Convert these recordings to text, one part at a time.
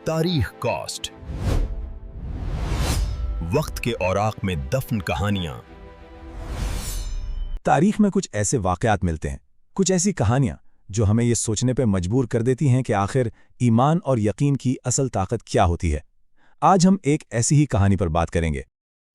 तारीख कॉस्ट, वक्त के औराक में दफन कहानियां। तारीख में कुछ ऐसे वाक़यात मिलते हैं, कुछ ऐसी कहानियां जो हमें ये सोचने पर मजबूर कर देती हैं कि आखिर ईमान और यकीन की असल ताकत क्या होती है। आज हम एक ऐसी ही कहानी पर बात करेंगे।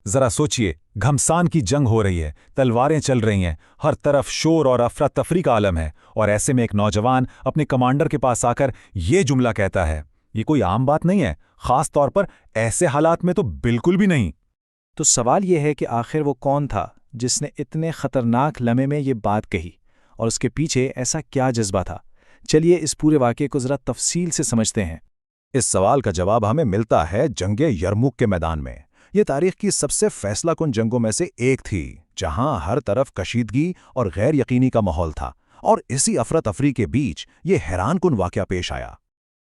ज़रा सोचिए, घमसान की जंग हो रही है, तलवारें चल रही हैं, हर तरफ शोर और अफरा तफरी का आलम है, और ऐसे में एक नौजवान अपने कमांडर के पास आकर ये जुमला कहता है। ये कोई आम बात नहीं है, ख़ास तौर पर ऐसे हालात में तो बिल्कुल भी नहीं। तो सवाल यह है कि आखिर वो कौन था जिसने इतने ख़तरनाक लम्हे में ये बात कही, और उसके पीछे ऐसा क्या जज्बा था। चलिए इस पूरे वाक़े को ज़रा तफसील से समझते हैं। इस सवाल का जवाब हमें मिलता है जंगे यरमुक के मैदान में। ये तारीख की सबसे फैसलाकुन जंगों में से एक थी, जहां हर तरफ कशीदगी और गैर यकीनी का माहौल था, और इसी अफरा तफरी के बीच ये हैरानकुन वाक़या पेश आया।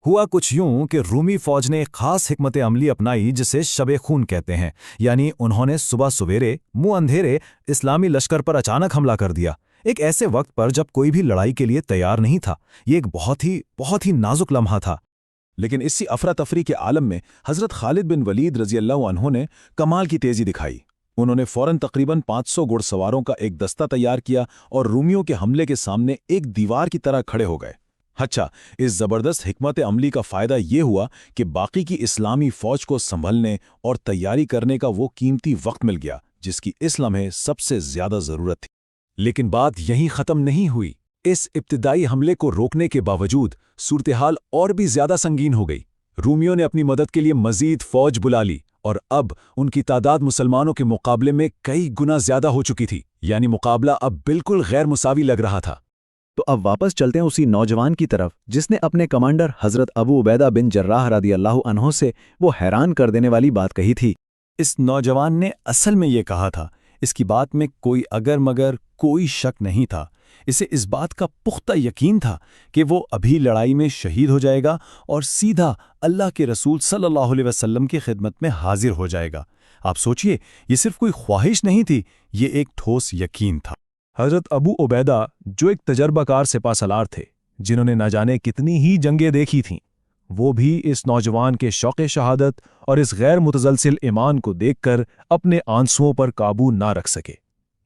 हुआ कुछ यूं कि रूमी फौज ने एक खास हिकमत अमली अपनाई जिसे शबे खून कहते हैं, यानी उन्होंने सुबह सवेरे मुंह अंधेरे इस्लामी लश्कर पर अचानक हमला कर दिया, एक ऐसे वक्त पर जब कोई भी लड़ाई के लिए तैयार नहीं था। ये एक बहुत ही नाजुक लम्हा था। लेकिन इसी अफरा तफरी के आलम में हज़रत खालिद बिन वलीद रज़ी अल्लाह अन्हु ने कमाल की तेज़ी दिखाई। उन्होंने फ़ौरन तकरीबन 500 घुड़सवारों का एक दस्ता तैयार किया और रूमियों के हमले के सामने एक दीवार की तरह खड़े हो गए। अच्छा, इस ज़बरदस्त हिकमत अमली का फ़ायदा ये हुआ कि बाकी की इस्लामी फ़ौज को संभलने और तैयारी करने का वो कीमती वक्त मिल गया जिसकी इस लम्हे सबसे ज़्यादा ज़रूरत थी। लेकिन बात यहीं ख़त्म नहीं हुई। इस इब्तिदाई हमले को रोकने के बावजूद सूरत-ए-हाल और भी ज़्यादा संगीन हो गई। रूमियों ने अपनी मदद के लिए मज़ीद फ़ौज बुला ली, और अब उनकी तादाद मुसलमानों के मुकाबले में कई गुना ज़्यादा हो चुकी थी, यानी मुकाबला अब बिल्कुल गैर मुसावी लग रहा था। तो अब वापस चलते हैं उसी नौजवान की तरफ जिसने अपने कमांडर हज़रत अबू उबैदा बिन जर्राह रदी अल्लाह अन्हु से वो हैरान कर देने वाली बात कही थी। इस नौजवान ने असल में ये कहा था। इसकी बात में कोई अगर मगर, कोई शक नहीं था। इसे इस बात का पुख्ता यकीन था कि वो अभी लड़ाई में शहीद हो जाएगा और सीधा अल्लाह के रसूल सल्लल्लाहु अलैहि वसल्लम की खिदमत में हाजिर हो जाएगा। आप सोचिए, ये सिर्फ कोई ख्वाहिश नहीं थी, ये एक ठोस यकीन था। हज़रत अबू उबैदा, जो एक तजर्बाकार सिपाहसालार थे जिन्होंने न जाने कितनी ही जंगें देखी थीं, वो भी इस नौजवान के शौक़े शहादत और इस गैर मुतजलसिल ईमान को देखकर अपने आंसुओं पर काबू ना रख सके।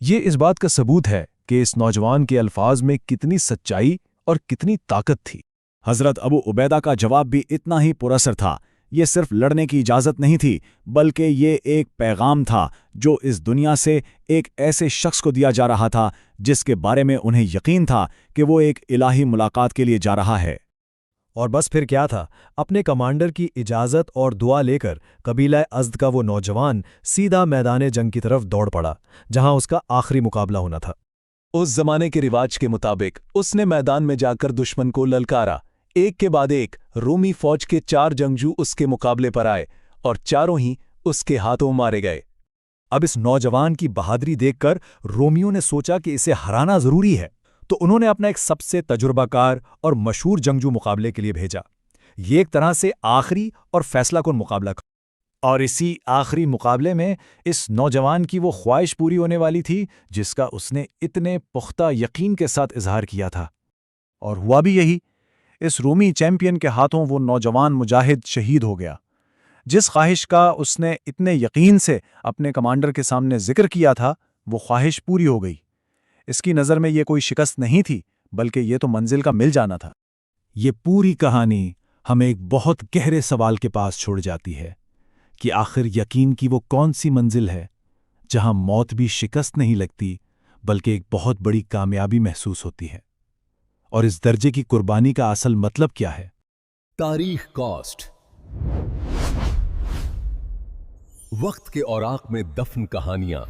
ये इस बात का सबूत है कि इस नौजवान के अल्फाज में कितनी सच्चाई और कितनी ताकत थी। हज़रत अबू उबैदा का जवाब भी इतना ही पुरअसर था। ये सिर्फ लड़ने की इजाज़त नहीं थी, बल्कि ये एक पैगाम था जो इस दुनिया से एक ऐसे शख्स को दिया जा रहा था जिसके बारे में उन्हें यकीन था कि वो एक इलाही मुलाकात के लिए जा रहा है। और बस फिर क्या था, अपने कमांडर की इजाज़त और दुआ लेकर कबीला अज़द का वो नौजवान सीधा मैदान जंग की तरफ दौड़ पड़ा, जहां उसका आखिरी मुकाबला होना था। उस जमाने के रिवाज के मुताबिक उसने मैदान में जाकर दुश्मन को ललकारा। एक के बाद एक रूमी फौज के 4 जंगजू उसके मुकाबले पर आए और चारों ही उसके हाथों मारे गए। अब इस नौजवान की बहादुरी देखकर रोमियों ने सोचा कि इसे हराना जरूरी है, तो उन्होंने अपना एक सबसे तजुर्बाकार और मशहूर जंगजू मुकाबले के लिए भेजा। ये एक तरह से आखिरी और फैसलाकुन मुकाबला था, और इसी आखिरी मुकाबले में इस नौजवान की वो ख्वाहिश पूरी होने वाली थी जिसका उसने इतने पुख्ता यकीन के साथ इजहार किया था। और हुआ भी यही। इस रूमी चैंपियन के हाथों वो नौजवान मुजाहिद शहीद हो गया। जिस ख्वाहिश का उसने इतने यकीन से अपने कमांडर के सामने जिक्र किया था, वो ख्वाहिश पूरी हो गई। इसकी नज़र में ये कोई शिकस्त नहीं थी, बल्कि ये तो मंजिल का मिल जाना था। ये पूरी कहानी हमें एक बहुत गहरे सवाल के पास छोड़ जाती है कि आखिर यकीन की वो कौन सी मंजिल है जहां मौत भी शिकस्त नहीं लगती, बल्कि एक बहुत बड़ी कामयाबी महसूस होती है। और इस दर्जे की कुर्बानी का असल मतलब क्या है? तारीख कॉस्ट, वक्त के औराक में दफन कहानियां।